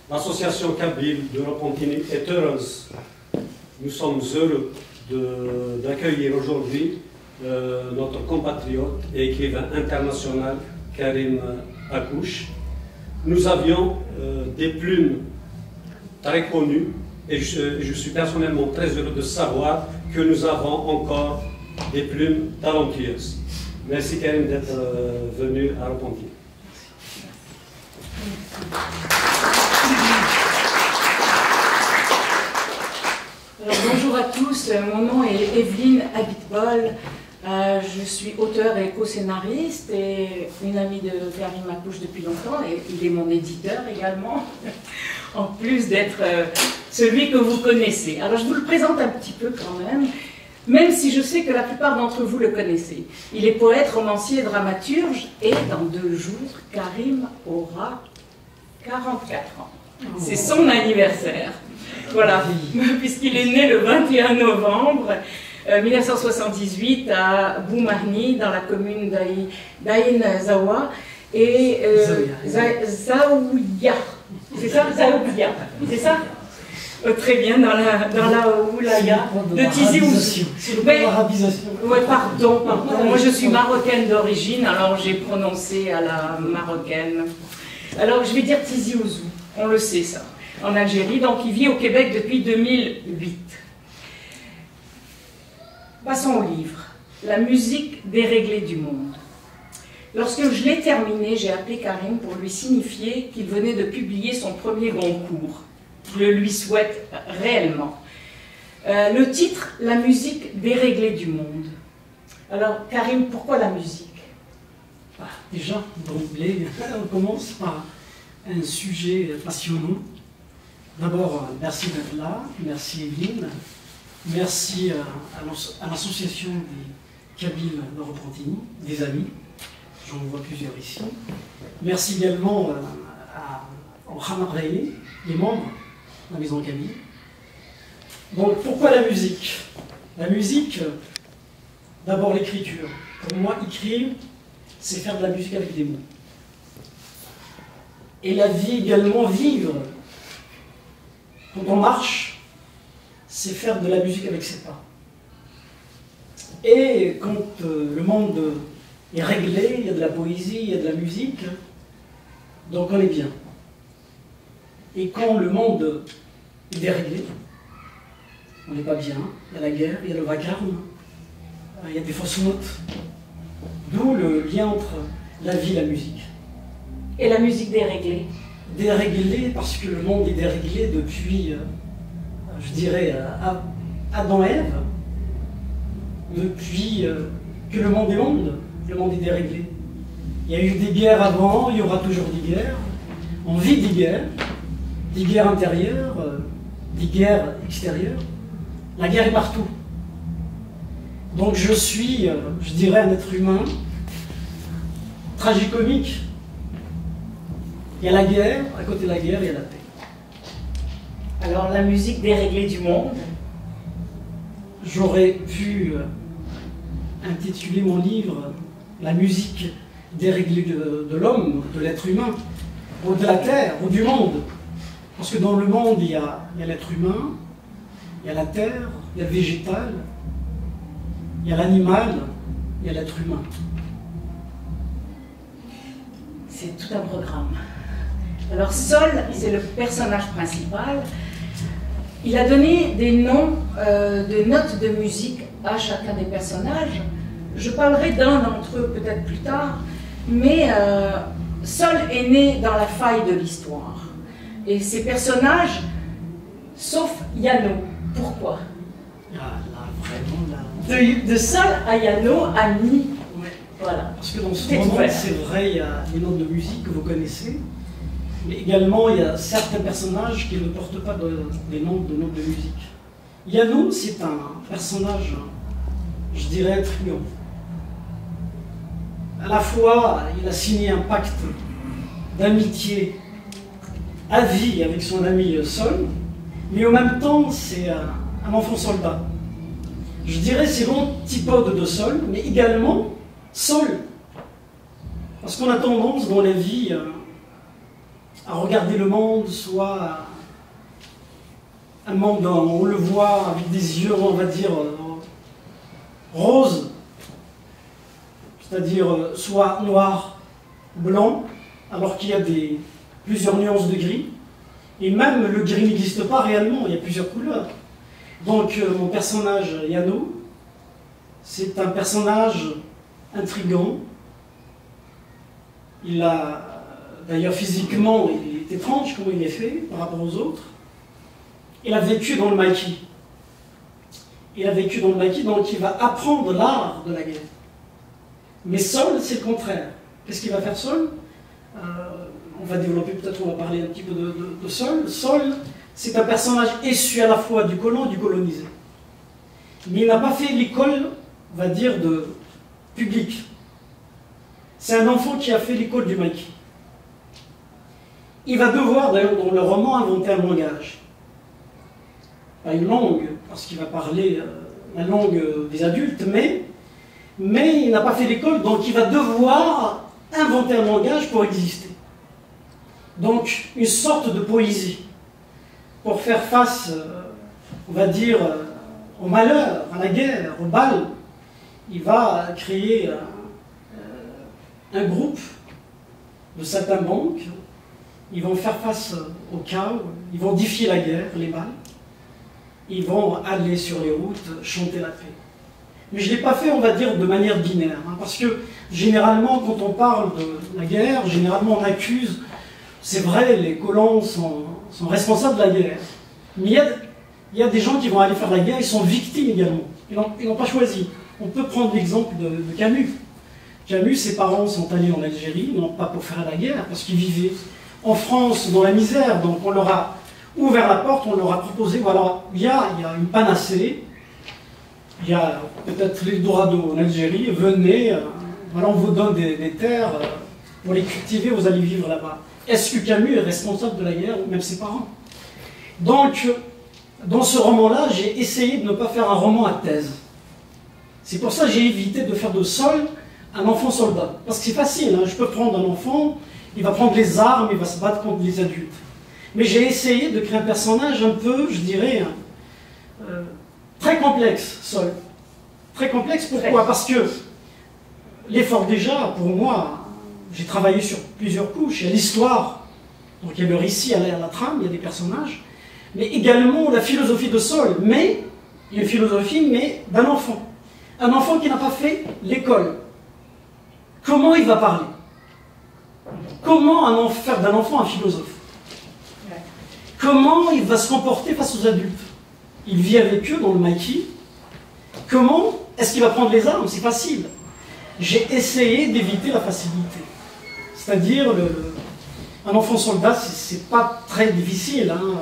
L'association Kabyle de Repentigny est heureuse. Nous sommes heureux d'accueillir aujourd'hui notre compatriote et écrivain international Karim Akouche. Nous avions des plumes très connues et je suis personnellement très heureux de savoir que nous avons encore des plumes talentueuses. Merci Karim d'être venu à Repentigny. Alors, bonjour à tous, mon nom est Evelyne Abitbol. Je suis auteure et co-scénariste et une amie de Karim Akouche depuis longtemps, et il est mon éditeur également, en plus d'être celui que vous connaissez. Alors je vous le présente un petit peu quand même si je sais que la plupart d'entre vous le connaissez. Il est poète, romancier et dramaturge, et dans 2 jours, Karim aura 44 ans. C'est son anniversaire. Voilà, puisqu'il est né le 21 novembre 1978 à Boumahni, dans la commune d'Aïn Zaouia, et Zaouia. C'est ça, Zaouia. C'est ça? Très bien, dans la Oulaya de Tizi Ouzou. Ouais, pardon. Moi, je suis marocaine d'origine, alors j'ai prononcé à la marocaine. Alors, je vais dire Tizi Ouzou, on le sait ça, en Algérie, donc il vit au Québec depuis 2008. Passons au livre, La musique déréglée du monde. Lorsque je l'ai terminé, j'ai appelé Karim pour lui signifier qu'il venait de publier son premier Goncourt. Je le lui souhaite réellement. Le titre, La musique déréglée du monde. Alors, Karim, pourquoi la musique? Déjà, d'emblée, on commence par un sujet passionnant. D'abord, merci d'être là, merci Evelyne, merci à l'association des Kabyles de Repentigny, des amis, j'en vois plusieurs ici. Merci également au Hamarreï, les membres de la Maison Kabyle. Donc, pourquoi la musique? La musique, d'abord l'écriture. Pour moi, écrire, c'est faire de la musique avec des mots. Et la vie également, vivre. Quand on marche, c'est faire de la musique avec ses pas. Et quand le monde est réglé, il y a de la poésie, il y a de la musique, donc on est bien. Et quand le monde est déréglé, on n'est pas bien, il y a la guerre, il y a le vacarme, il y a des fausses notes. D'où le lien entre la vie et la musique. Et la musique déréglée? Déréglée parce que le monde est déréglé depuis, je dirais, Adam et Ève. Depuis que le monde est déréglé. Il y a eu des guerres avant, il y aura toujours des guerres. On vit des guerres intérieures, des guerres extérieures. La guerre est partout. Donc je suis, je dirais, un être humain tragicomique. Il y a la guerre, à côté de la guerre, il y a la paix. Alors la musique déréglée du monde? J'aurais pu intituler mon livre « La musique déréglée de l'homme, de l'être humain, ou de la terre, ou du monde ». Parce que dans le monde, il y a l'être humain, il y a la terre, il y a le végétal, il y a l'animal, il y a l'être humain. C'est tout un programme. Alors Sol, c'est le personnage principal. Il a donné des noms de notes de musique à chacun des personnages. Je parlerai d'un d'entre eux peut-être plus tard, mais Sol est né dans la faille de l'histoire. Et ces personnages, sauf Yano, pourquoi? De Sol à Yano, ami. Ouais. Voilà. Parce que dans ce roman, c'est vrai, il y a des notes de musique que vous connaissez, mais également il y a certains personnages qui ne portent pas des noms de notes de musique. Yano, c'est un personnage, je dirais, truand. À la fois, il a signé un pacte d'amitié à vie avec son ami Sol, mais en même temps, c'est un enfant soldat. Je dirais c'est l'antipode de Sol, mais également seul. Parce qu'on a tendance dans la vie à regarder le monde, soit un monde, on le voit avec des yeux, on va dire, roses, c'est-à-dire soit noir, blanc, alors qu'il y a plusieurs nuances de gris. Et même le gris n'existe pas réellement, il y a plusieurs couleurs. Donc mon personnage, Yano, c'est un personnage intrigant. Il a, d'ailleurs physiquement, il est étrange comment il est fait par rapport aux autres. Il a vécu dans le maquis. Il a vécu dans le maquis, donc il va apprendre l'art de la guerre. Mais Sol, c'est le contraire. Qu'est-ce qu'il va faire Sol? On va développer, peut-être on va parler un petit peu de Sol. Sol, c'est un personnage issu à la fois du colon et du colonisé. Mais il n'a pas fait l'école, on va dire, publique. C'est un enfant qui a fait l'école du maquis. Il va devoir, d'ailleurs, dans le roman, inventer un langage. Pas une langue, parce qu'il va parler la langue des adultes, mais il n'a pas fait l'école, donc il va devoir inventer un langage pour exister. Donc, une sorte de poésie, pour faire face, on va dire, au malheur, à la guerre, aux balles. Il va créer un groupe de saltimbanques. Ils vont faire face au chaos, ils vont défier la guerre, les balles. Ils vont aller sur les routes, chanter la paix. Mais je ne l'ai pas fait, on va dire, de manière binaire. Parce que, généralement, quand on parle de la guerre, généralement on accuse, c'est vrai, les colons sont responsables de la guerre. Mais il y a des gens qui vont aller faire la guerre, ils sont victimes également. Ils n'ont pas choisi. On peut prendre l'exemple de Camus. Camus, ses parents sont allés en Algérie, non pas pour faire la guerre, parce qu'ils vivaient en France dans la misère. Donc on leur a ouvert la porte, on leur a proposé, voilà, il y a une panacée, il y a peut-être l'Eldorado en Algérie, venez, voilà, on vous donne des terres pour les cultiver, vous allez vivre là-bas. Est-ce que Camus est responsable de la guerre, ou même ses parents? Donc, dans ce roman-là, j'ai essayé de ne pas faire un roman à thèse. C'est pour ça que j'ai évité de faire de Sol un enfant soldat. Parce que c'est facile, hein, je peux prendre un enfant, il va prendre les armes, il va se battre contre les adultes. Mais j'ai essayé de créer un personnage un peu, je dirais, très complexe, Sol. Très complexe, pourquoi? Parce que l'effort déjà, pour moi, j'ai travaillé sur plusieurs couches. Il y a l'histoire, donc il y a le récit, il y a la trame, il y a des personnages, mais également la philosophie de Sol. Mais, il y a une philosophie, mais d'un enfant. Un enfant qui n'a pas fait l'école. Comment il va parler? Comment faire d'un enfant un philosophe? Comment il va se comporter face aux adultes? Il vit avec eux dans le maquis. Comment est-ce qu'il va prendre les armes? C'est facile. J'ai essayé d'éviter la facilité. C'est-à-dire, un enfant soldat, c'est pas très difficile. Hein.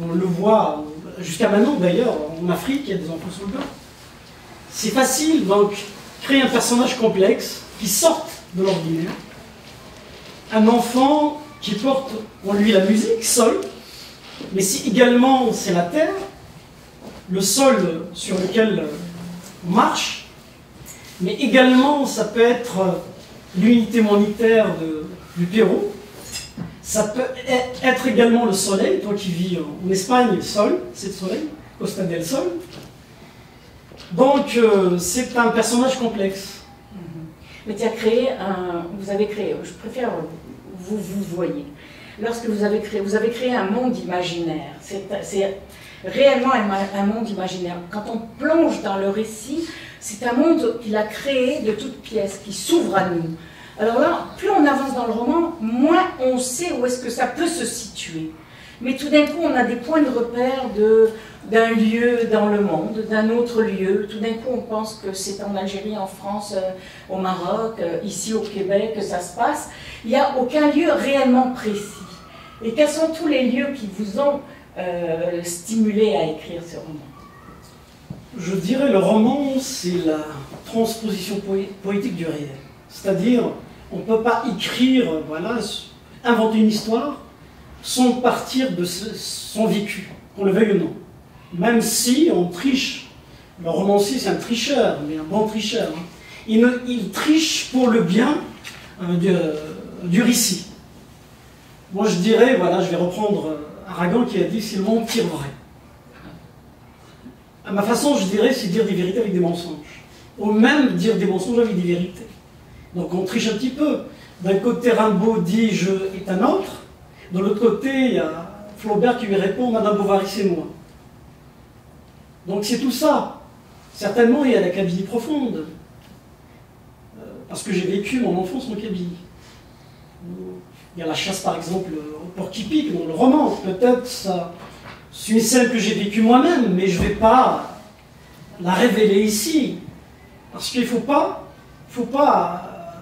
On le voit jusqu'à maintenant, d'ailleurs, en Afrique, il y a des enfants soldats. C'est facile, donc, créer un personnage complexe qui sorte de l'ordinaire. Un enfant qui porte en lui la musique, Sol, mais si également c'est la terre, le sol sur lequel on marche, mais également ça peut être l'unité monétaire du Pérou, ça peut être également le soleil, toi qui vis en Espagne, le sol, c'est le soleil, Costa del Sol. Donc c'est un personnage complexe. Mais tu as créé vous avez créé, je préfère vous voyez. Lorsque vous avez créé un monde imaginaire, c'est réellement un monde imaginaire. Quand on plonge dans le récit, c'est un monde qu'il a créé de toutes pièces, qui s'ouvre à nous. Alors là, plus on avance dans le roman, moins on sait où est-ce que ça peut se situer. Mais tout d'un coup, on a des points de repère d'un lieu dans le monde, d'un autre lieu. Tout d'un coup, on pense que c'est en Algérie, en France, au Maroc, ici au Québec que ça se passe. Il n'y a aucun lieu réellement précis. Et quels sont tous les lieux qui vous ont stimulé à écrire ce roman? Je dirais le roman, c'est la transposition poétique du réel. C'est-à-dire, on ne peut pas écrire, voilà, inventer une histoire sans partir de son vécu, qu'on le veuille ou non. Même si on triche. Le romancier, c'est un tricheur, mais un bon tricheur. Hein. il triche pour le bien du récit. Moi je dirais, voilà, je vais reprendre Aragon qui a dit « si le monde tire vrai ». À ma façon, je dirais, c'est dire des vérités avec des mensonges. Ou même dire des mensonges avec des vérités. Donc on triche un petit peu. D'un côté, Rimbaud dit « je » est un autre. De l'autre côté, il y a Flaubert qui lui répond « Madame Bovary, c'est moi ». Donc c'est tout ça. Certainement, il y a la Kabylie profonde. Parce que j'ai vécu mon enfance en Kabylie. Il y a la chasse, par exemple, au porc-épic, dans le roman. Peut-être ça, c'est une scène que j'ai vécue moi-même, mais je ne vais pas la révéler ici. Parce qu'il ne faut pas...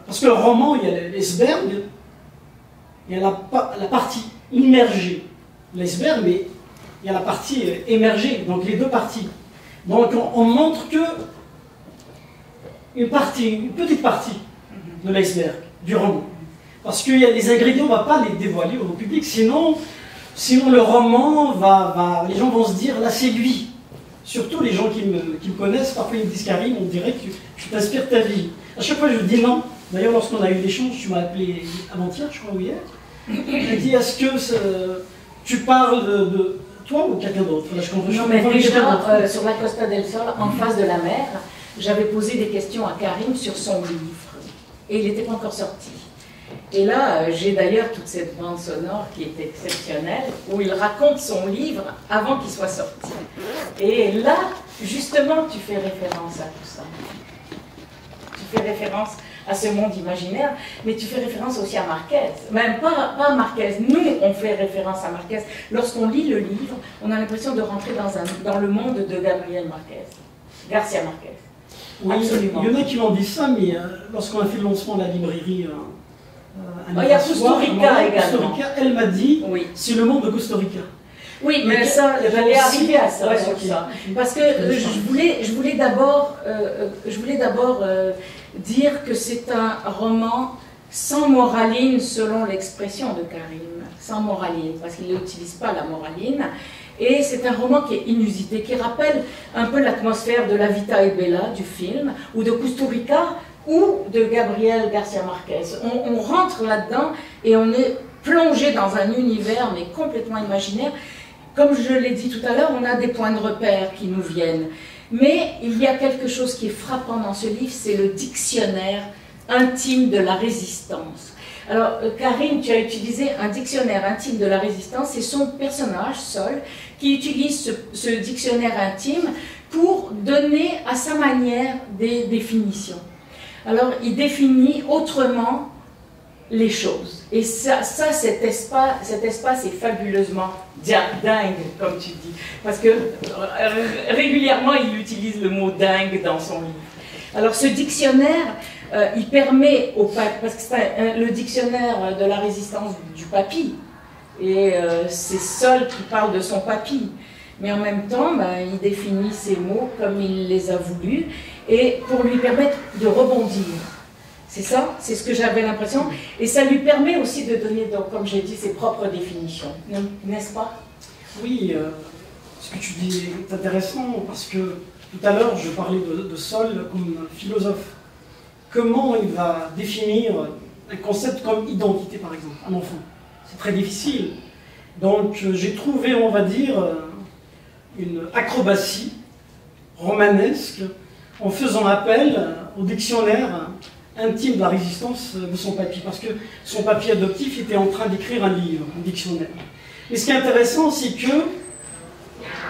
Parce que le roman, il y a l'iceberg, il y a la partie immergée. L'iceberg, mais il y a la partie émergée, donc les deux parties. Donc on montre que une petite partie de l'iceberg, du roman. Parce qu'il y a les ingrédients, on ne va pas les dévoiler au public, sinon le roman, les gens vont se dire, là c'est lui. Surtout les gens qui me connaissent, parfois ils me disent, Karim, on dirait que tu t'inspires ta vie. À chaque fois je dis non. D'ailleurs lorsqu'on a eu l'échange, tu m'as appelé avant-hier, je crois, ou hier. Tu m'as dit, est-ce que tu parles de toi ou quelqu'un d'autre? Non, mais déjà, sur la Costa del Sol, en face de la mer, j'avais posé des questions à Karim sur son livre. Et il n'était pas encore sorti. Et là, j'ai d'ailleurs toute cette bande sonore qui est exceptionnelle, où il raconte son livre avant qu'il soit sorti. Et là, justement, tu fais référence à tout ça. Tu fais référence à ce monde imaginaire, mais tu fais référence aussi à Marquez. Même pas à Marquez, nous on fait référence à Marquez. Lorsqu'on lit le livre, on a l'impression de rentrer dans le monde de Gabriel Marquez, Garcia Marquez. Oui, absolument. Il y en a qui m'ont dit ça, mais lorsqu'on a fait le lancement de la librairie, il y a Costa Rica également. Elle m'a dit, oui. C'est le monde de Costa Rica. Oui, mais ça, j'allais arriver à ça, sur ça. Parce que je voulais d'abord dire que c'est un roman sans moraline, selon l'expression de Karim. Sans moraline, parce qu'il n'utilise pas la moraline. Et c'est un roman qui est inusité, qui rappelle un peu l'atmosphère de La Vita e Bella, du film, ou de Costa Rica, ou de Gabriel Garcia Marquez. On rentre là-dedans et on est plongé dans un univers, mais complètement imaginaire. Comme je l'ai dit tout à l'heure, on a des points de repère qui nous viennent. Mais il y a quelque chose qui est frappant dans ce livre, c'est le dictionnaire intime de la résistance. Alors, Karim, tu as utilisé un dictionnaire intime de la résistance, c'est son personnage, Sol, qui utilise ce dictionnaire intime pour donner à sa manière des définitions. Alors, il définit autrement les choses. Et cet espace est fabuleusement dingue, comme tu dis. Parce que régulièrement, il utilise le mot dingue dans son livre. Alors, ce dictionnaire, il permet au papy, parce que c'est le dictionnaire de la résistance du papy, et c'est Sol qui parle de son papy. Mais en même temps, il définit ces mots comme il les a voulu, et pour lui permettre de rebondir. C'est ça, c'est ce que j'avais l'impression. Et ça lui permet aussi de donner, donc, comme j'ai dit, ses propres définitions. N'est-ce pas? Oui, ce que tu dis est intéressant, parce que tout à l'heure, je parlais de Sol comme philosophe. Comment il va définir un concept comme identité, par exemple, un enfant? C'est très difficile. Donc, j'ai trouvé, on va dire, une acrobatie romanesque en faisant appel au dictionnaire intime de la résistance de son papy, parce que son papy adoptif était en train d'écrire un livre, un dictionnaire. Mais ce qui est intéressant, c'est que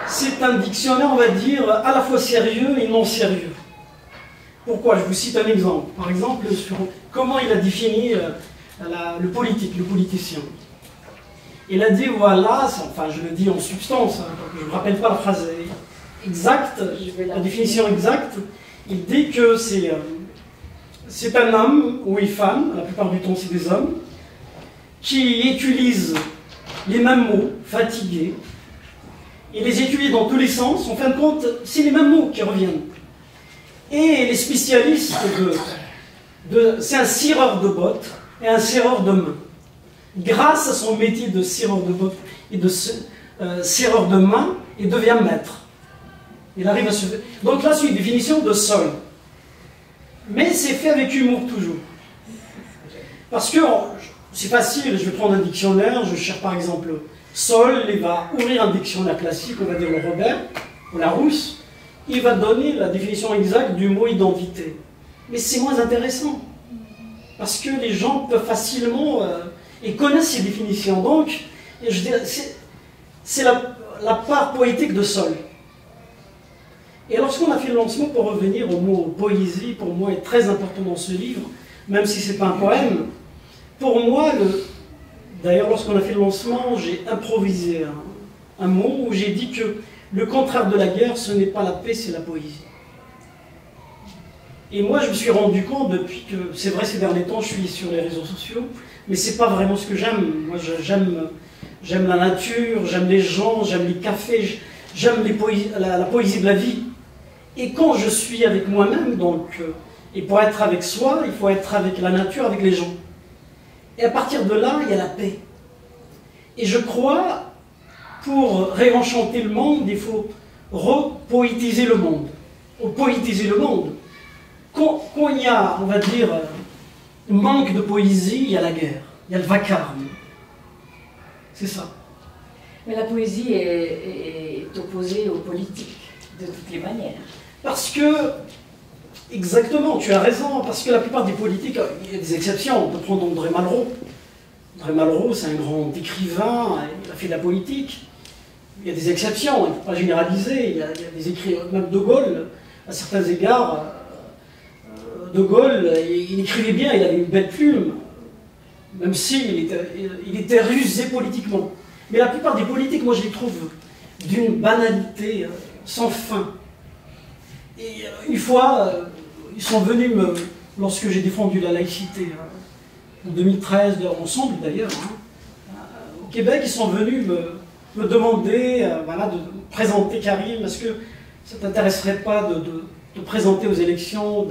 c'est un dictionnaire, on va dire, à la fois sérieux et non sérieux. Pourquoi? Je vous cite un exemple. Par exemple, sur comment il a défini le politique, le politicien. Il a dit, voilà, enfin je le dis en substance, hein, je ne me rappelle pas la phrase exacte, la définition exacte, il dit que c'est un homme ou une femme, la plupart du temps c'est des hommes, qui utilisent les mêmes mots, fatigués, et les utilisent dans tous les sens. En fin de compte, c'est les mêmes mots qui reviennent. Et les spécialistes c'est un cireur de bottes et un serreur de mains. Grâce à son métier de cireur de bottes et de serreur de mains, il devient maître. Il arrive à se... Donc là, c'est une définition de Sol. Mais c'est fait avec humour toujours. Parce que c'est facile, je vais prendre un dictionnaire, je cherche par exemple Sol, il va ouvrir un dictionnaire classique, on va dire le Robert, ou Larousse, il va donner la définition exacte du mot identité. Mais c'est moins intéressant. Parce que les gens peuvent facilement et connaissent ces définitions. Donc, je dirais, c'est la part poétique de Sol. Et lorsqu'on a fait le lancement, pour revenir au mot poésie, pour moi est très important dans ce livre, même si ce n'est pas un poème, pour moi, d'ailleurs lorsqu'on a fait le lancement, j'ai improvisé un mot où j'ai dit que le contraire de la guerre, ce n'est pas la paix, c'est la poésie. Et moi, je me suis rendu compte depuis que, c'est vrai, ces derniers temps, je suis sur les réseaux sociaux, mais c'est pas vraiment ce que j'aime. Moi, j'aime la nature, j'aime les gens, j'aime les cafés, j'aime la poésie de la vie. Et quand je suis avec moi-même, donc, et pour être avec soi, il faut être avec la nature, avec les gens. Et à partir de là, il y a la paix. Et je crois, pour réenchanter le monde, il faut repoétiser le monde. Poétiser le monde. Quand il y a, on va dire, manque de poésie, il y a la guerre, il y a le vacarme. C'est ça. Mais la poésie est opposée aux politiques, de toutes les manières. Parce que, exactement, tu as raison, parce que la plupart des politiques, il y a des exceptions. On peut prendre André Malraux. André Malraux, c'est un grand écrivain, il a fait de la politique. Il y a des exceptions, il ne faut pas généraliser. Il y a des écrits, même De Gaulle, à certains égards, De Gaulle, il écrivait bien, il avait une belle plume, même s'il était rusé politiquement. Mais la plupart des politiques, moi je les trouve d'une banalité sans fin. Et une fois, ils sont venus lorsque j'ai défendu la laïcité, en 2013, ensemble d'ailleurs, au Québec, ils sont venus me demander voilà, de présenter Karim. Est-ce que ça ne t'intéresserait pas de présenter aux élections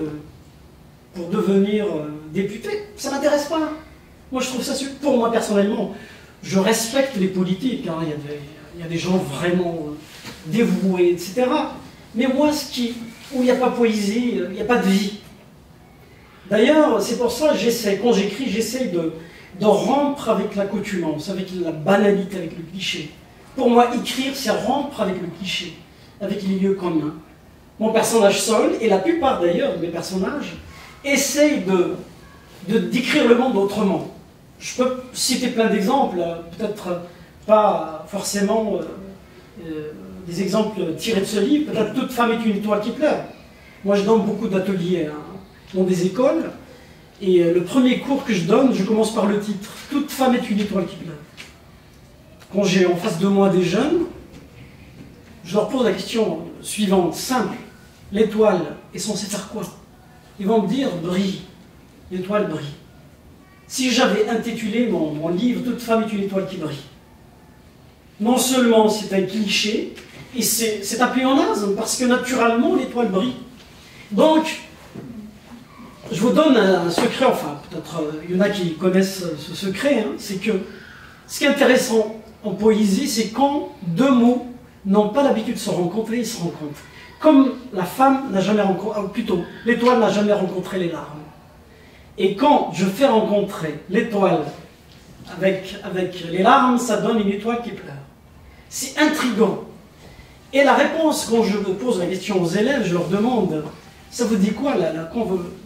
pour devenir député? Ça ne m'intéresse pas. Moi, je trouve ça, pour moi personnellement, je respecte les politiques. Hein. Il y a des gens vraiment dévoués, etc. Mais moi, où il n'y a pas poésie, il n'y a pas de vie. D'ailleurs, c'est pour ça que quand j'écris, j'essaie de rompre avec l'accoutumance, avec la banalité, avec le cliché. Pour moi, écrire, c'est rompre avec le cliché, avec les lieux communs. Mon personnage Sol, et la plupart d'ailleurs de mes personnages, essayent de décrire le monde autrement. Je peux citer plein d'exemples, peut-être pas forcément des exemples tirés de ce livre, peut-être toute femme est une étoile qui pleure. Moi je donne beaucoup d'ateliers dans des écoles, et le premier cours que je donne, je commence par le titre, toute femme est une étoile qui pleure. Quand j'ai en face de moi des jeunes, je leur pose la question suivante, simple, l'étoile est censée faire quoi? Ils vont me dire, brille, l'étoile brille. Si j'avais intitulé mon livre, toute femme est une étoile qui brille, non seulement c'est un cliché, et c'est un pléonasme, parce que naturellement l'étoile brille. Donc, je vous donne un secret, enfin, peut-être il y en a qui connaissent ce secret, hein, c'est que ce qui est intéressant en poésie, c'est quand deux mots n'ont pas l'habitude de se rencontrer, ils se rencontrent. Comme la femme n'a jamais rencontré, plutôt, l'étoile n'a jamais rencontré les larmes. Et quand je fais rencontrer l'étoile avec les larmes, ça donne une étoile qui pleure. C'est intriguant. Et la réponse, quand je pose la question aux élèves, je leur demande, ça vous dit quoi,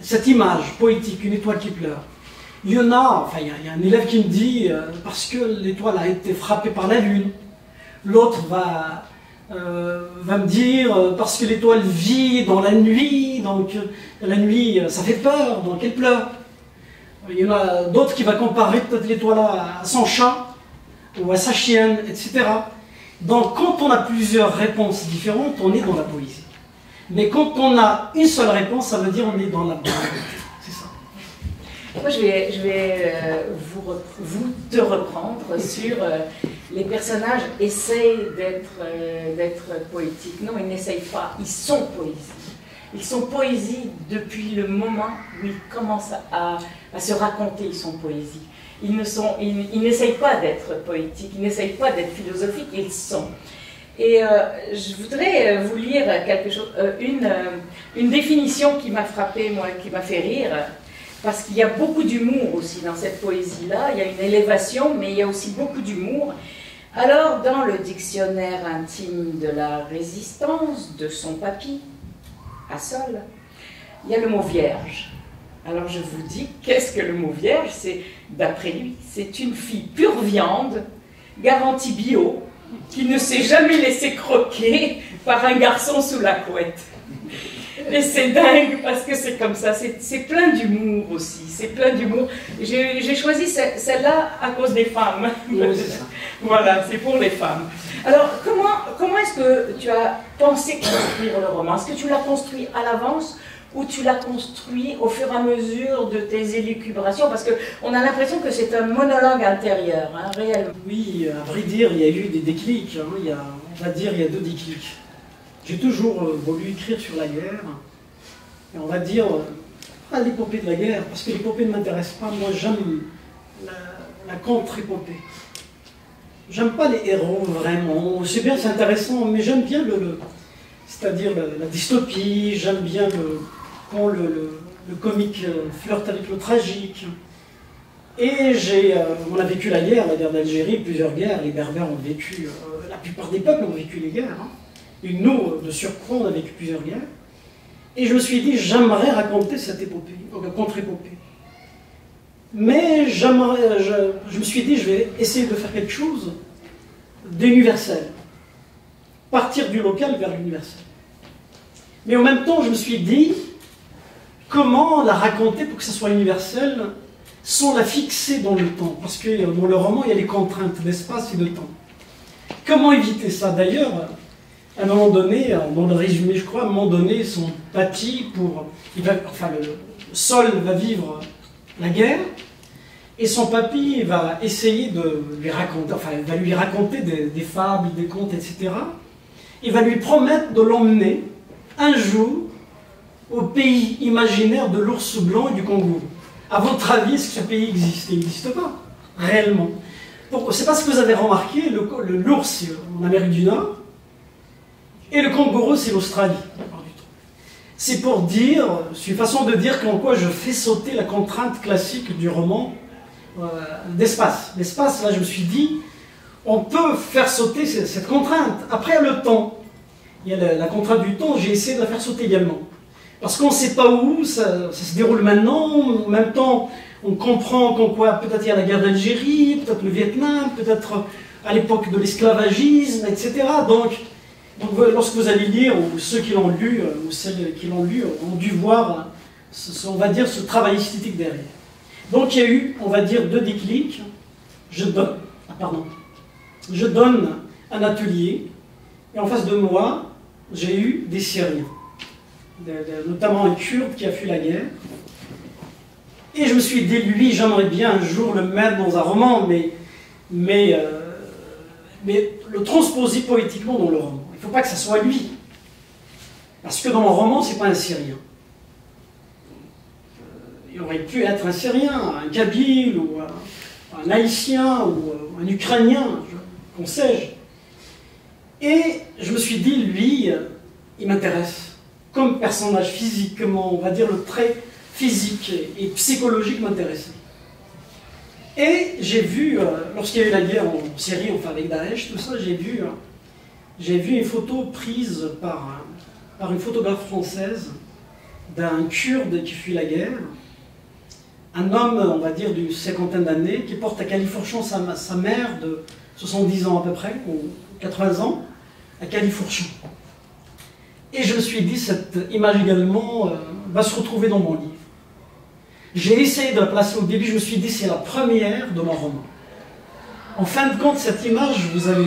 cette image poétique, une étoile qui pleure? Il y en a, enfin, il y a un élève qui me dit, parce que l'étoile a été frappée par la lune. L'autre va me dire, parce que l'étoile vit dans la nuit, donc la nuit, ça fait peur, donc elle pleure. Il y en a d'autres qui vont comparer peut-être l'étoile à son chat, ou à sa chienne, etc. Donc quand on a plusieurs réponses différentes, on est dans la poésie. Mais quand on a une seule réponse, ça veut dire on est dans la banalité. C'est ça. Moi, je vais te reprendre sur les personnages essayent d'être poétiques. Non, ils n'essayent pas, ils sont poésie. Ils sont poésie depuis le moment où ils commencent à se raconter, ils sont poésie. Ils n'essayent pas d'être poétiques, ils n'essayent pas d'être philosophiques, ils sont. Et je voudrais vous lire quelque chose, une définition qui m'a frappée, moi, qui m'a fait rire, parce qu'il y a beaucoup d'humour aussi dans cette poésie-là. Il y a une élévation, mais il y a aussi beaucoup d'humour. Alors, dans le dictionnaire intime de la résistance de son papy, à Sol, il y a le mot vierge. Alors je vous dis, qu'est-ce que le mot vierge? C'est, d'après lui, c'est une fille pure viande, garantie bio, qui ne s'est jamais laissée croquer par un garçon sous la couette. Et c'est dingue parce que c'est comme ça, c'est plein d'humour aussi, c'est plein d'humour. J'ai choisi celle-là à cause des femmes. Oui, c'est ça. Voilà, c'est pour les femmes. Alors, comment est-ce que tu as pensé construire le roman? Est-ce que tu l'as construit à l'avance ou tu l'as construit au fur et à mesure de tes élucubrations? Parce qu'on a l'impression que c'est un monologue intérieur, hein, réellement. Oui, à vrai dire, il y a eu des déclics. Hein. On va dire il y a 2 déclics. J'ai toujours voulu écrire sur la guerre. Et on va dire, pas l'épopée de la guerre, parce que l'épopée ne m'intéresse pas. Moi, j'aime la contre-épopée. J'aime pas les héros, vraiment. C'est bien, c'est intéressant, mais j'aime bien c'est-à-dire la dystopie, j'aime bien quand le comique flirte avec le tragique. Et on a vécu la guerre d'Algérie, plusieurs guerres. Les Berbères ont vécu, la plupart des peuples ont vécu les guerres. Hein. Et nous, de surcroît, on a vécu plusieurs guerres. Et je me suis dit, j'aimerais raconter cette épopée, contre-épopée. Mais je me suis dit, je vais essayer de faire quelque chose d'universel. Partir du local vers l'universel. Mais en même temps, je me suis dit, comment la raconter pour que ça soit universel sans la fixer dans le temps? Parce que dans le roman, il y a les contraintes d'espace et de temps. Comment éviter ça? D'ailleurs, à un moment donné, dans le résumé, je crois, à un moment donné, son papy, le Sol va vivre la guerre, et son papy va essayer de lui raconter, il va lui raconter des fables, des contes, etc. Il va lui promettre de l'emmener un jour au pays imaginaire de l'ours blanc et du kangourou. À votre avis, est-ce que ce pays existe? Il n'existe pas, réellement. C'est parce que vous avez remarqué, l'ours, c'est en Amérique du Nord, et le kangourou, c'est l'Australie. C'est pour dire, c'est une façon de dire qu'en quoi je fais sauter la contrainte classique du roman d'espace. L'espace, là, je me suis dit, on peut faire sauter cette contrainte. Après, il y a le temps. Il y a la contrainte du temps, j'ai essayé de la faire sauter également. Parce qu'on ne sait pas où ça se déroule maintenant. En même temps, on comprend qu'en quoi peut-être il y a la guerre d'Algérie, peut-être le Vietnam, peut-être à l'époque de l'esclavagisme, etc. Donc, lorsque vous allez lire, ou ceux qui l'ont lu, ou celles qui l'ont lu, ont dû voir, on va dire, ce travail esthétique derrière. Donc il y a eu, on va dire, 2 déclics. Je donne un atelier, et en face de moi, j'ai eu des Syriens, notamment un Kurde qui a fui la guerre. Et je me suis dit, lui, j'aimerais bien un jour le mettre dans un roman, mais le transposer poétiquement dans le roman. Il ne faut pas que ça soit lui. Parce que dans le roman, ce n'est pas un Syrien. Il aurait pu être un Syrien, un Kabyle, ou un Haïtien, ou un Ukrainien, qu'on sais-je. Et je me suis dit, lui, il m'intéresse. Comme personnage physique, comment on va dire le trait physique et psychologique m'intéressait. Et j'ai vu, lorsqu'il y a eu la guerre en Syrie, enfin avec Daesh, tout ça, j'ai vu une photo prise par une photographe française d'un Kurde qui fuit la guerre, un homme, on va dire, d'une 50aine d'années, qui porte à califourchon sa mère de 70 ans à peu près, ou 80 ans, à califourchon. Et je me suis dit, cette image également va se retrouver dans mon livre. J'ai essayé de la placer au début, je me suis dit, c'est la première de mon roman. En fin de compte, cette image, vous allez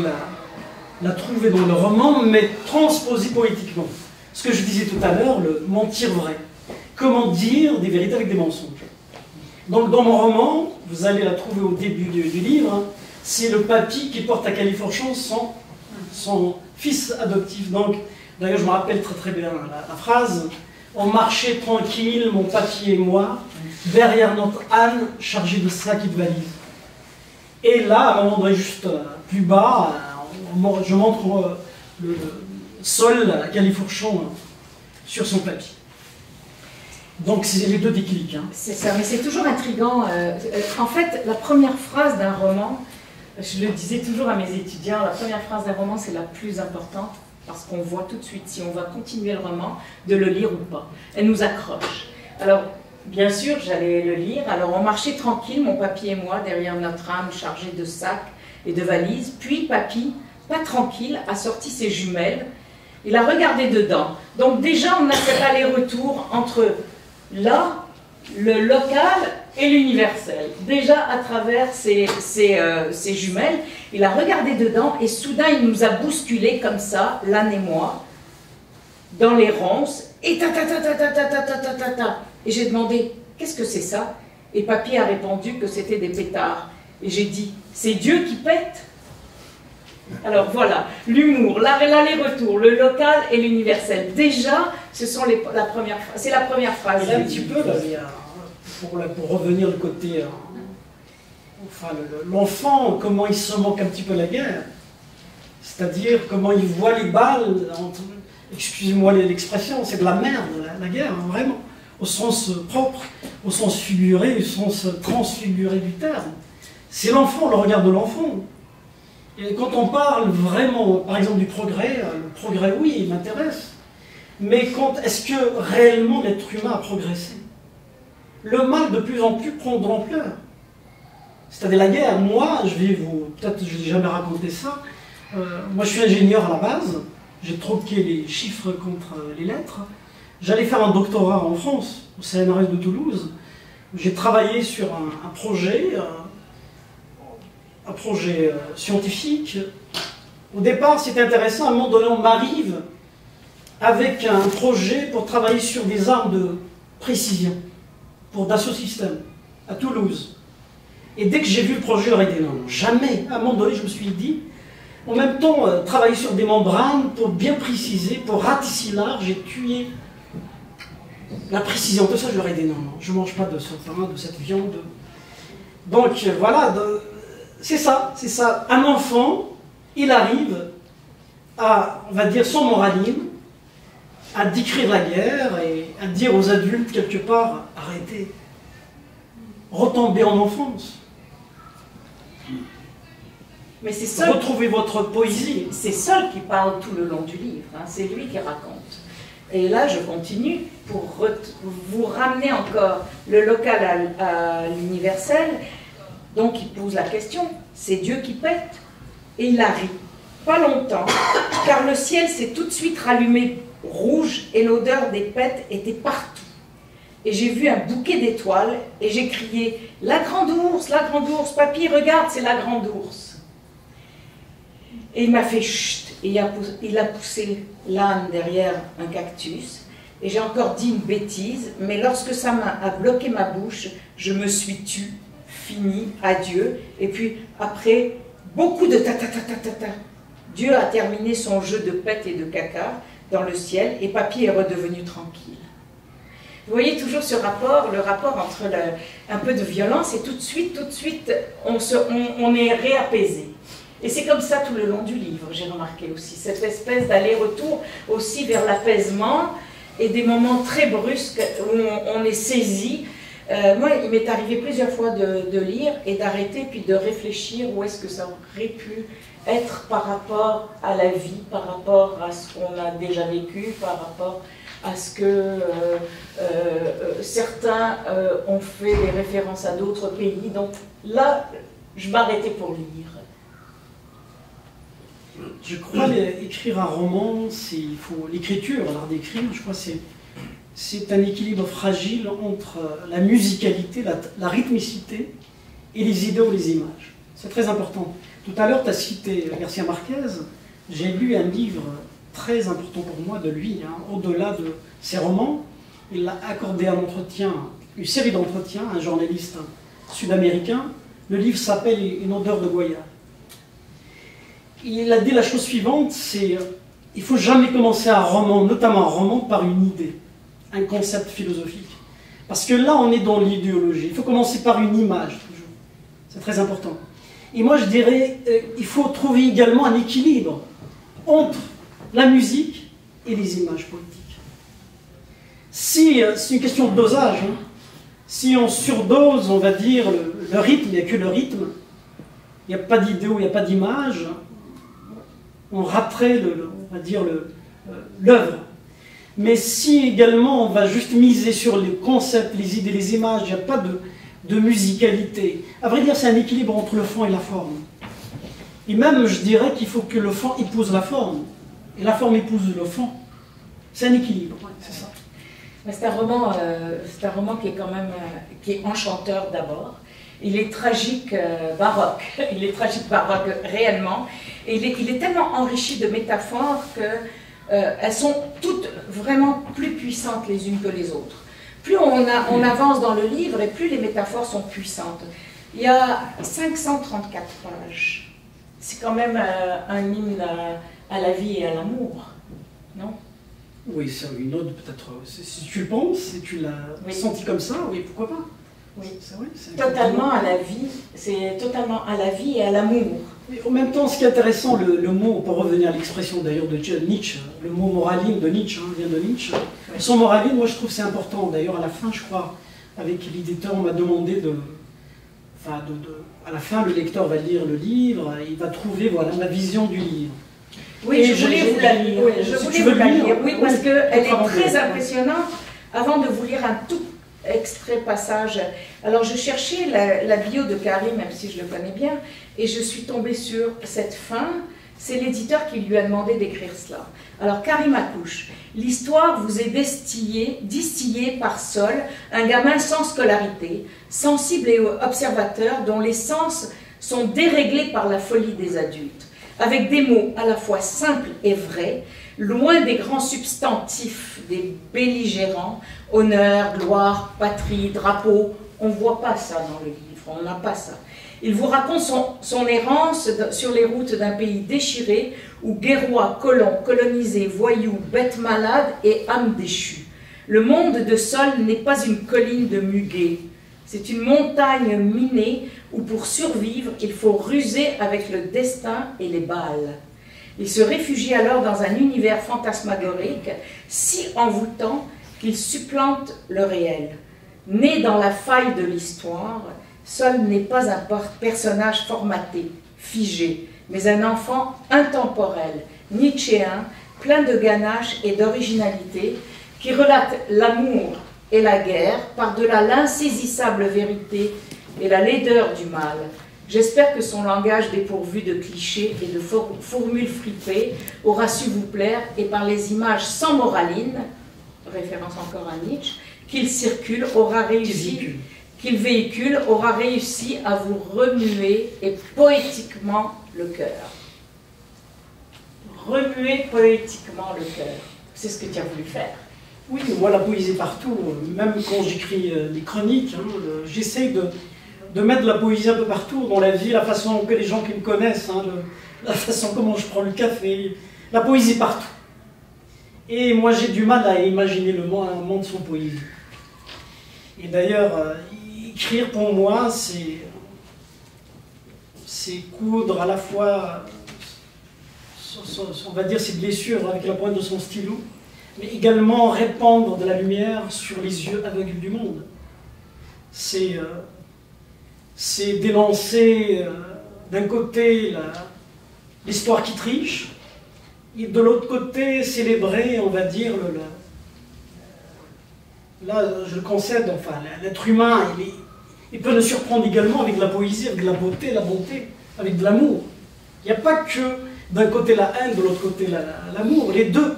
la trouver dans le roman, mais transposée poétiquement. Ce que je disais tout à l'heure, le mentir vrai. Comment dire des vérités avec des mensonges. Donc dans mon roman, vous allez la trouver au début du livre, hein, c'est le papy qui porte à califourchon son fils adoptif. Donc, d'ailleurs, je me rappelle très très bien la phrase. On marchait tranquille, mon papy et moi, derrière notre âne chargé de sacs et de valises. Et là, à un moment donné, juste plus bas, je montre le sol à califourchon sur son papier. Donc c'est les deux déclics. Hein. C'est ça, mais c'est toujours intriguant. En fait, la première phrase d'un roman, je le disais toujours à mes étudiants, la première phrase d'un roman, c'est la plus importante, parce qu'on voit tout de suite si on va continuer le roman, de le lire ou pas. Elle nous accroche. Alors, bien sûr, j'allais le lire. Alors, on marchait tranquille, mon papy et moi, derrière notre âme chargée de sacs et de valises. Puis, papy, pas tranquille, a sorti ses jumelles. Il a regardé dedans. Donc, déjà, on a fait aller-retour entre là, le local et l'universel. Déjà, à travers ces jumelles, il a regardé dedans et soudain, il nous a bousculés comme ça, l'âne et moi, dans les ronces, et ta. Et j'ai demandé, qu'est-ce que c'est ça? Et papy a répondu que c'était des pétards. Et j'ai dit, c'est Dieu qui pète. Alors voilà, l'humour, l'aller-retour, le local et l'universel. Déjà, ce sont c'est la première phrase. Et là, un petit peu, là, pour revenir du côté, enfin, l'enfant, comment il se moque un petit peu la guerre. C'est-à-dire comment il voit les balles, excusez-moi l'expression, c'est de la merde, la guerre, hein, vraiment. Au sens propre, au sens figuré, au sens transfiguré du terme. C'est l'enfant, le regard de l'enfant. Et quand on parle vraiment, par exemple, du progrès, le progrès, oui, il m'intéresse. Mais est-ce que réellement l'être humain a progressé? Le mal de plus en plus prend de l'ampleur. C'est-à-dire la guerre, moi, peut-être je n'ai jamais raconté ça, moi je suis ingénieur à la base, j'ai troqué les chiffres contre les lettres. J'allais faire un doctorat en France, au CNRS de Toulouse. J'ai travaillé sur un projet scientifique. Au départ, c'était intéressant. À un moment donné, on m'arrive avec un projet pour travailler sur des armes de précision pour Dassault Systèmes à Toulouse. Et dès que j'ai vu le projet, j'aurais dit non, jamais. À un moment donné, je me suis dit, en même temps, travailler sur des membranes pour bien préciser, pour ratisser large et tuer la précision. Tout ça, j'aurais dit non, je ne mange pas de ce pain, de cette viande. Donc voilà. C'est ça. Un enfant, il arrive à, on va dire, son moralisme, à décrire la guerre et à dire aux adultes, quelque part, arrêtez, retombez en enfance. Mais c'est Sol, retrouvez votre poésie. C'est Sol qui parle tout le long du livre, hein, c'est lui qui raconte. Et là, je continue pour vous ramener encore le local à l'universel. Donc il pose la question, c'est Dieu qui pète? Et il a ri. Pas longtemps, car le ciel s'est tout de suite rallumé rouge et l'odeur des pètes était partout. Et j'ai vu un bouquet d'étoiles et j'ai crié « La grande ours, papy, regarde, c'est la grande ours !» Et il m'a fait « Chut !» et il a poussé l'âne derrière un cactus. Et j'ai encore dit une bêtise, mais lorsque sa main a bloqué ma bouche, je me suis tue. Fini, adieu. Et puis après, beaucoup de ta-ta-ta-ta-ta-ta. Dieu a terminé son jeu de pète et de caca dans le ciel et papy est redevenu tranquille. Vous voyez toujours ce rapport, le rapport entre un peu de violence et tout de suite, on est réapaisé. Et c'est comme ça tout le long du livre, j'ai remarqué aussi, cette espèce d'aller-retour aussi vers l'apaisement et des moments très brusques où on est saisi. Moi, il m'est arrivé plusieurs fois de lire et d'arrêter, puis de réfléchir où est-ce que ça aurait pu être par rapport à la vie, par rapport à ce qu'on a déjà vécu, par rapport à ce que certains ont fait des références à d'autres pays. Donc là, je m'arrêtais pour lire. Je crois écrire un roman, l'écriture, l'art d'écrire, je crois que c'est un équilibre fragile entre la musicalité, la rythmicité et les idées ou les images. C'est très important. Tout à l'heure, tu as cité Garcia Marquez. J'ai lu un livre très important pour moi de lui, hein, au-delà de ses romans. Il a accordé une série d'entretiens à un journaliste sud-américain. Le livre s'appelle « Une odeur de Goya ». Il a dit la chose suivante, c'est il ne faut jamais commencer un roman, notamment un roman, par une idée, un concept philosophique. Parce que là, on est dans l'idéologie. Il faut commencer par une image, toujours. C'est très important. Et moi, je dirais, il faut trouver également un équilibre entre la musique et les images poétiques. Si, c'est une question de dosage, hein. Si on surdose, on va dire, le rythme, il n'y a que le rythme, il n'y a pas d'idée ou il n'y a pas d'image, on raterait, on va dire, l'œuvre. Mais si également on va juste miser sur les concepts, les idées, les images, il n'y a pas de musicalité. À vrai dire, c'est un équilibre entre le fond et la forme. Et même, je dirais qu'il faut que le fond épouse la forme, et la forme épouse le fond. C'est un équilibre, c'est ça. C'est un roman qui est quand même qui est enchanteur d'abord. Il est tragique baroque, il est tragique baroque réellement. Et il est tellement enrichi de métaphores qu'elles sont toutes vraiment plus puissantes les unes que les autres. Plus on avance dans le livre et plus les métaphores sont puissantes. Il y a 534 pages. C'est quand même un hymne à la vie et à l'amour, non? Oui, c'est une ode peut-être. Si tu le penses, si tu l'as senti comme ça, oui, pourquoi pas? Oui, c'est vrai. Totalement à la vie, c'est totalement à la vie et à l'amour. En même temps, ce qui est intéressant, le mot, pour revenir à l'expression d'ailleurs de Nietzsche, le mot moraline de Nietzsche, vient de Nietzsche. Oui. Son moraline, moi je trouve c'est important. D'ailleurs, à la fin, je crois, avec l'éditeur, on m'a demandé à la fin, le lecteur va lire le livre, il va trouver voilà, la vision du livre. Oui, je voulais vous la lire. Oui, je voulais vous la lire, oui, parce qu'elle est très impressionnante. Avant de vous lire un tout extrait passage, alors je cherchais la bio de Karim, même si je le connais bien, et je suis tombée sur cette fin. C'est l'éditeur qui lui a demandé d'écrire cela. Alors, Karim Akouche, l'histoire vous est distillée par Sol, un gamin sans scolarité, sensible et observateur, dont les sens sont déréglés par la folie des adultes, avec des mots à la fois simples et vrais, loin des grands substantifs, des belligérants, honneur, gloire, patrie, drapeau. On ne voit pas ça dans le livre, on n'a pas ça. Il vous raconte son errance sur les routes d'un pays déchiré où guerrois, colons, colonisés, voyous, bêtes malades et âmes déchues. Le monde de Sol n'est pas une colline de muguet, c'est une montagne minée où pour survivre, il faut ruser avec le destin et les balles. Il se réfugie alors dans un univers fantasmagorique si envoûtant qu'il supplante le réel. Né dans la faille de l'histoire, Sol n'est pas un personnage formaté, figé, mais un enfant intemporel, nietzschéen, plein de ganache et d'originalité, qui relate l'amour et la guerre par-delà l'insaisissable vérité et la laideur du mal. J'espère que son langage dépourvu de clichés et de formules fripées aura su vous plaire et par les images sans moraline, référence encore à Nietzsche, qu'il circule aura réussi... qu'il véhicule aura réussi à vous remuer et poétiquement le cœur. Remuer poétiquement le cœur. C'est ce que tu as voulu faire. Oui, moi la poésie partout, même quand j'écris des chroniques, hein, j'essaie de mettre de la poésie un peu partout, dans la vie, la façon que les gens qui me connaissent, hein, la façon comment je prends le café, la poésie partout. Et moi j'ai du mal à imaginer un monde sans poésie. Et d'ailleurs, écrire pour moi, c'est coudre à la fois, on va dire, ses blessures avec la pointe de son stylo, mais également répandre de la lumière sur les yeux aveugles du monde. C'est dénoncer d'un côté l'histoire qui triche, et de l'autre côté célébrer, on va dire, là je le concède, enfin l'être humain, il peut nous surprendre également avec de la poésie, avec de la beauté, avec de l'amour. Il n'y a pas que d'un côté la haine, de l'autre côté l'amour. Les deux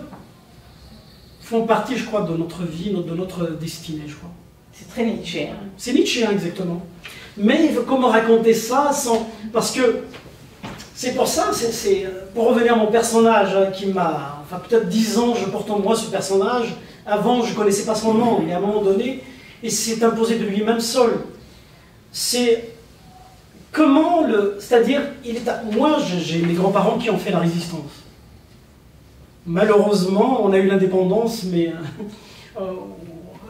font partie, je crois, de notre vie, de notre destinée, je crois. C'est très nietzschéen. C'est nietzschéen, exactement. Mais comment raconter ça sans... Parce que c'est pour ça, c'est pour revenir à mon personnage qui m'a... Enfin, peut-être 10 ans, je porte en moi ce personnage. Avant, je ne connaissais pas son nom, mais à un moment donné, il s'est imposé de lui-même seul. C'est comment c'est-à-dire, moi, j'ai mes grands-parents qui ont fait la résistance. Malheureusement, on a eu l'indépendance, mais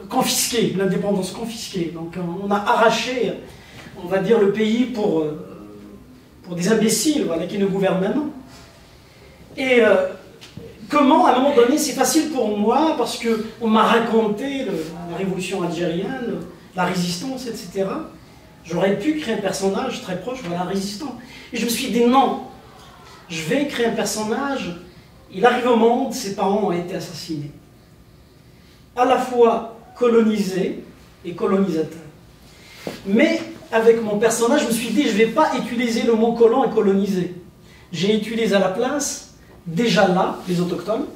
confisquée, l'indépendance confisquée. Donc, on a arraché, on va dire, le pays pour des imbéciles, voilà, qui nous gouvernent maintenant. Et comment, à un moment donné, c'est facile pour moi, parce qu'on m'a raconté la révolution algérienne, la résistance, etc. J'aurais pu créer un personnage très proche, voilà, résistant. Et je me suis dit non, je vais créer un personnage. Il arrive au monde, ses parents ont été assassinés. À la fois colonisé et colonisateur. Mais avec mon personnage, je me suis dit, je ne vais pas utiliser le mot colon et colonisé. J'ai utilisé à la place, déjà là, les autochtones,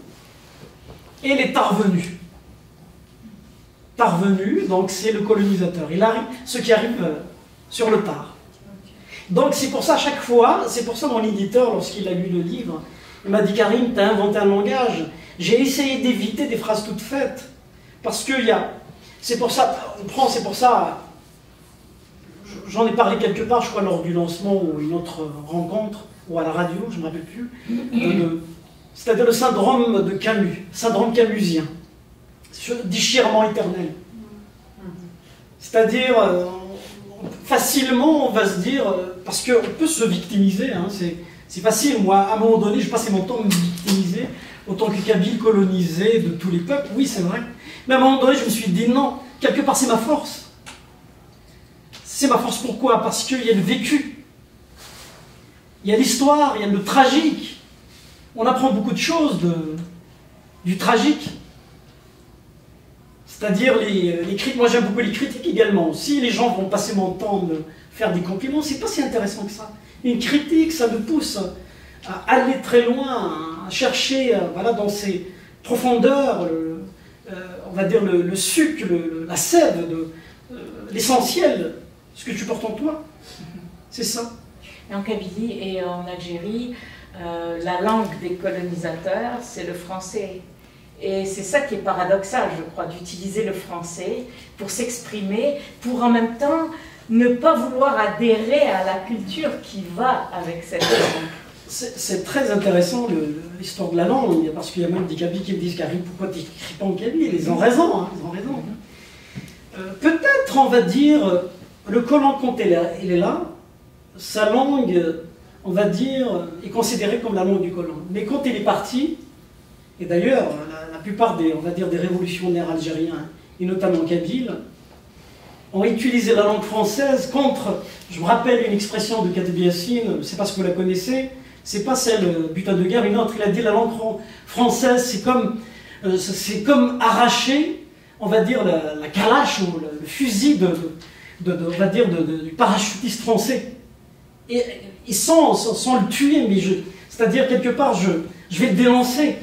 et les tarvenus. Tarvenus, donc c'est le colonisateur. Il arrive, ceux qui arrivent sur le tard. Donc c'est pour ça, à chaque fois, c'est pour ça mon éditeur, lorsqu'il a lu le livre, il m'a dit, Karim, tu as inventé un langage. J'ai essayé d'éviter des phrases toutes faites. Parce qu'il y a... C'est pour ça, j'en ai parlé quelque part, je crois, lors du lancement ou une autre rencontre, ou à la radio, je ne me rappelle plus, c'est-à-dire le syndrome de Camus, syndrome camusien, déchirement éternel. C'est-à-dire, facilement, on va se dire, parce qu'on peut se victimiser, hein, c'est facile, moi, à un moment donné, je passais mon temps à me victimiser, autant que Kabyle colonisé de tous les peuples, oui, c'est vrai. Mais à un moment donné, je me suis dit, non, quelque part, c'est ma force. C'est ma force, pourquoi? Parce qu'il y a le vécu. Il y a l'histoire, il y a le tragique. On apprend beaucoup de choses du tragique. C'est-à-dire, moi j'aime beaucoup les critiques également. Si les gens vont passer mon temps à me faire des compliments, c'est pas si intéressant que ça. Une critique, ça me pousse à aller très loin, à chercher voilà, dans ses profondeurs, on va dire le suc, la sève, l'essentiel, ce que tu portes en toi. C'est ça. Et en Kabylie et en Algérie, la langue des colonisateurs, c'est le français. Et c'est ça qui est paradoxal, je crois, d'utiliser le français pour s'exprimer, pour en même temps ne pas vouloir adhérer à la culture qui va avec cette langue. C'est très intéressant l'histoire de la langue, parce qu'il y a même des Kabyles qui me disent, Karim, pourquoi tu n'écris pas en Kabylie? Ils ont raison, hein, ils ont raison. Peut-être, on va dire, le colon, quand il est là, sa langue, on va dire, est considérée comme la langue du colon. Mais quand il est parti, et d'ailleurs, la plupart des, on va dire, des révolutionnaires algériens, et notamment kabyles, ont utilisé la langue française contre, je me rappelle une expression de Kateb Yassine, je ne sais pas si vous la connaissez, c'est pas celle butin de guerre, une autre, il a dit la langue française, c'est comme arracher, on va dire, la calache ou le fusil on va dire, du parachutiste français. Et sans le tuer, mais c'est-à-dire quelque part, je vais le dénoncer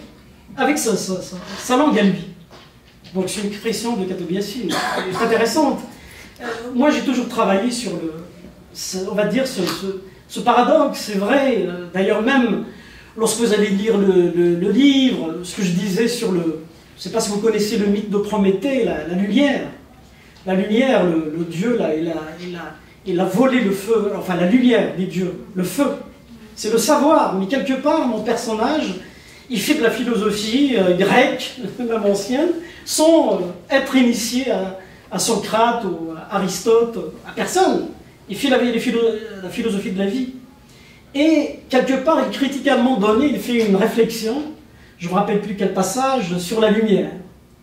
avec sa langue à lui. Donc c'est une expression de Kateb Yassine, c'est intéressante. Moi j'ai toujours travaillé sur on va dire, ce paradoxe, c'est vrai. D'ailleurs même, lorsque vous allez lire le livre, ce que je disais sur je ne sais pas si vous connaissez le mythe de Prométhée, la lumière. La lumière, le dieu, là, il a volé le feu, enfin la lumière des dieux, le feu. C'est le savoir, mais quelque part, mon personnage, il fait de la philosophie grecque, même ancienne, sans être initié à Socrate ou à Aristote, à personne. Il fait la philosophie de la vie. Et quelque part, il critique à un moment donné, il fait une réflexion, je ne me rappelle plus quel passage, sur la lumière.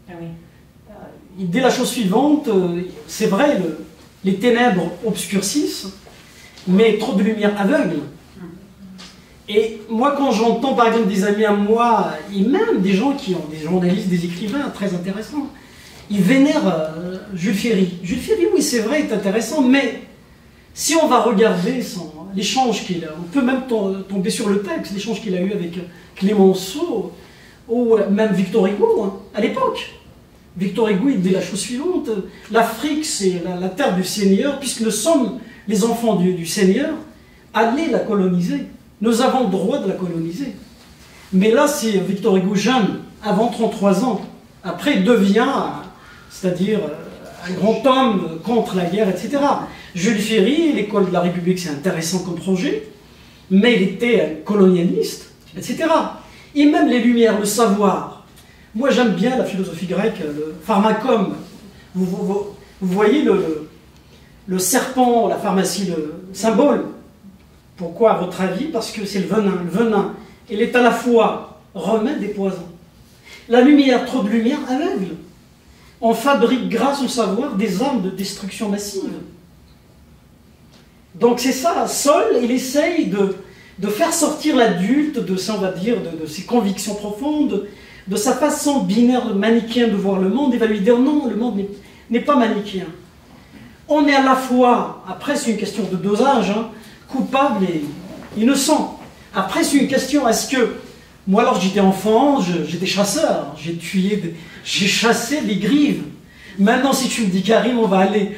Ah oui. Il dit la chose suivante, c'est vrai, les ténèbres obscurcissent, mais trop de lumière aveugle. Et moi, quand j'entends par exemple des amis à moi, et même des gens qui ont des journalistes, des écrivains très intéressants, ils vénèrent Jules Ferry. Jules Ferry, oui, c'est vrai, est intéressant, mais si on va regarder l'échange qu'il a, on peut même tomber sur le texte, l'échange qu'il a eu avec Clémenceau, ou même Victor Hugo, hein, à l'époque. Victor Hugo, il dit la chose suivante, l'Afrique, c'est la terre du Seigneur, puisque nous sommes les enfants du Seigneur, allez la coloniser. Nous avons le droit de la coloniser. Mais là, c'est Victor Hugo jeune, avant 33 ans. Après, il devient, c'est-à-dire un grand homme contre la guerre, etc. Jules Ferry, l'école de la République, c'est intéressant comme projet, mais il était colonialiste, etc. Et même les Lumières, le savoir. Moi, j'aime bien la philosophie grecque, le pharmacome. Vous voyez le serpent, la pharmacie, le symbole. Pourquoi, à votre avis? Parce que c'est le venin. Le venin, il est à la fois remède et poison. La lumière, trop de lumière, aveugle. On fabrique, grâce au savoir, des armes de destruction massive. Donc c'est ça, Saul, il essaye de faire sortir l'adulte de ça, on va dire, de ses convictions profondes, de sa façon binaire, manichéen de voir le monde. Il va lui dire non, le monde n'est pas manichéen. On est à la fois, après c'est une question de dosage, hein, coupable et innocent. Après c'est une question, est-ce que, moi alors j'étais enfant, j'étais chasseur, j'ai chassé des grives. Maintenant si tu me dis Karim, on va aller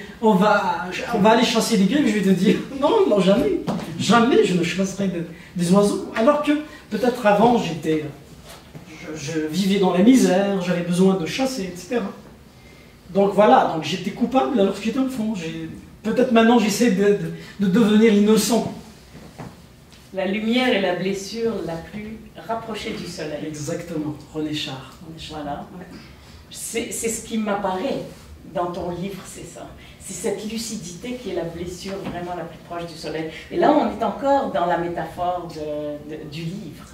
chasser des grives, je vais te dire non, non, jamais, jamais je ne chasserai des oiseaux. Alors que peut-être avant je vivais dans la misère, j'avais besoin de chasser, etc. Donc voilà, donc j'étais coupable alors que j'étais enfant. Peut-être maintenant j'essaie de devenir innocent. La lumière est la blessure la plus rapprochée du soleil. Exactement, René Char. Voilà. C'est ce qui m'apparaît dans ton livre, c'est ça. C'est cette lucidité qui est la blessure vraiment la plus proche du soleil. Et là, on est encore dans la métaphore du livre.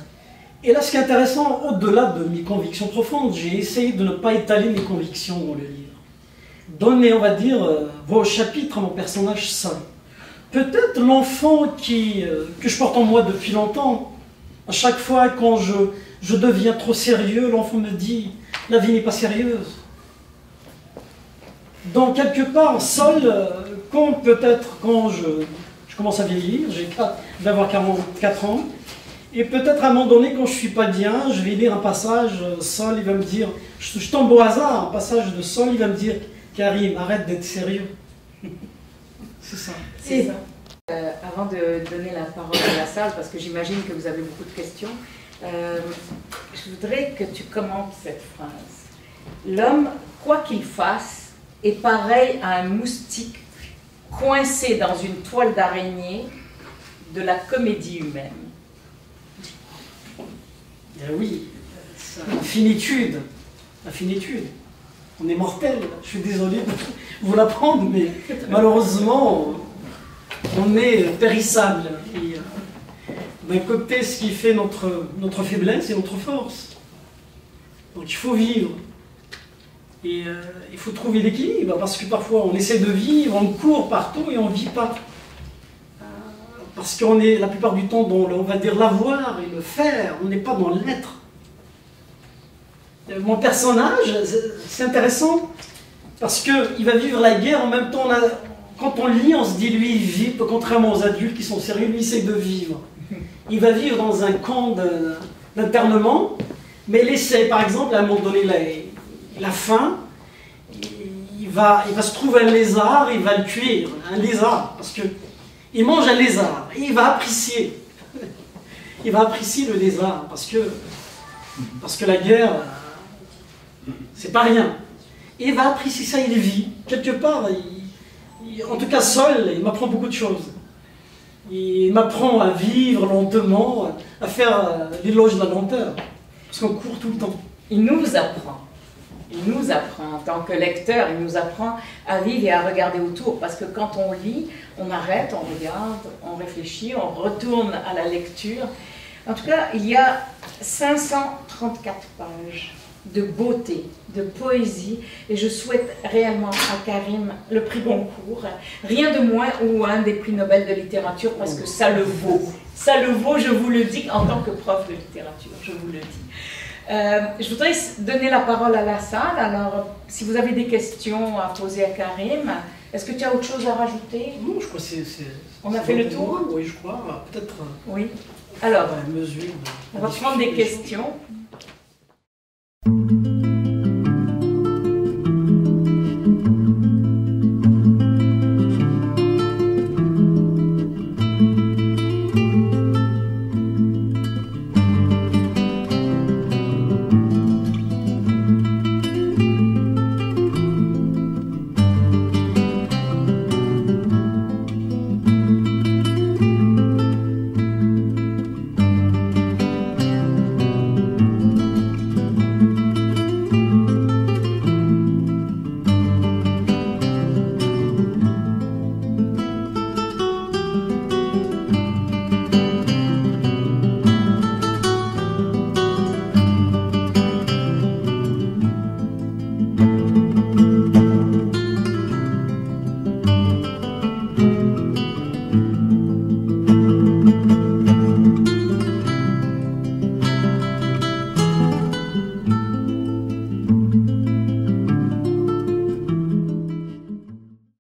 Et là, ce qui est intéressant, au-delà de mes convictions profondes, j'ai essayé de ne pas étaler mes convictions dans le livre. Donner, on va dire, vos chapitres à mon personnage Saul. Peut-être l'enfant que je porte en moi depuis longtemps, à chaque fois quand je deviens trop sérieux, l'enfant me dit « la vie n'est pas sérieuse ». Donc quelque part, Saul, quand je commence à vieillir, je vais avoir 44 ans, et peut-être à un moment donné, quand je ne suis pas bien, je vais lire un passage, Saul, il va me dire, je tombe au hasard, un passage de Saul, il va me dire « Karim, arrête d'être sérieux ». C'est ça. C'est ça. Avant de donner la parole à la salle, parce que j'imagine que vous avez beaucoup de questions, je voudrais que tu commentes cette phrase. L'homme, quoi qu'il fasse, est pareil à un moustique coincé dans une toile d'araignée de la comédie humaine. Eh oui, la finitude. La finitude. On est mortel. Je suis désolé de vous l'apprendre, mais malheureusement, on est périssable. D'un côté, ce qui fait notre faiblesse et notre force. Donc il faut vivre. Et il faut trouver l'équilibre, parce que parfois on essaie de vivre, on court partout et on ne vit pas. Parce qu'on est la plupart du temps dans, on va dire, l'avoir et le faire, on n'est pas dans l'être. Mon personnage, c'est intéressant, parce qu'il va vivre la guerre, en même temps, quand on lit, on se dit, lui, il vit, contrairement aux adultes qui sont sérieux, lui, il essaie de vivre. Il va vivre dans un camp d'internement, mais il essaie, par exemple, à un moment donné, la faim, il va se trouver un lézard, il va le cuire, un lézard, parce qu'il mange un lézard, et il va apprécier. Il va apprécier le lézard, parce que la guerre, c'est pas rien. Et il va apprécier ça, il vit. Quelque part, en tout cas Saul, il m'apprend beaucoup de choses. Il m'apprend à vivre lentement, à faire l'éloge de la lenteur, parce qu'on court tout le temps. Il nous apprend. Il nous apprend, en tant que lecteur, il nous apprend à vivre et à regarder autour. Parce que quand on lit, on arrête, on regarde, on réfléchit, on retourne à la lecture. En tout cas, il y a 534 pages de beauté, de poésie. Et je souhaite réellement à Karim le prix Goncourt. Rien de moins ou un des prix Nobel de littérature, parce que ça le vaut. Ça le vaut, je vous le dis, en tant que prof de littérature, je vous le dis. Je voudrais donner la parole à la salle. Alors, si vous avez des questions à poser à Karim, est-ce que tu as autre chose à rajouter? Non, je crois que c'est... On a fait le tour? Oui, je crois. Peut-être... Oui. Alors, mesure, on va prendre des questions.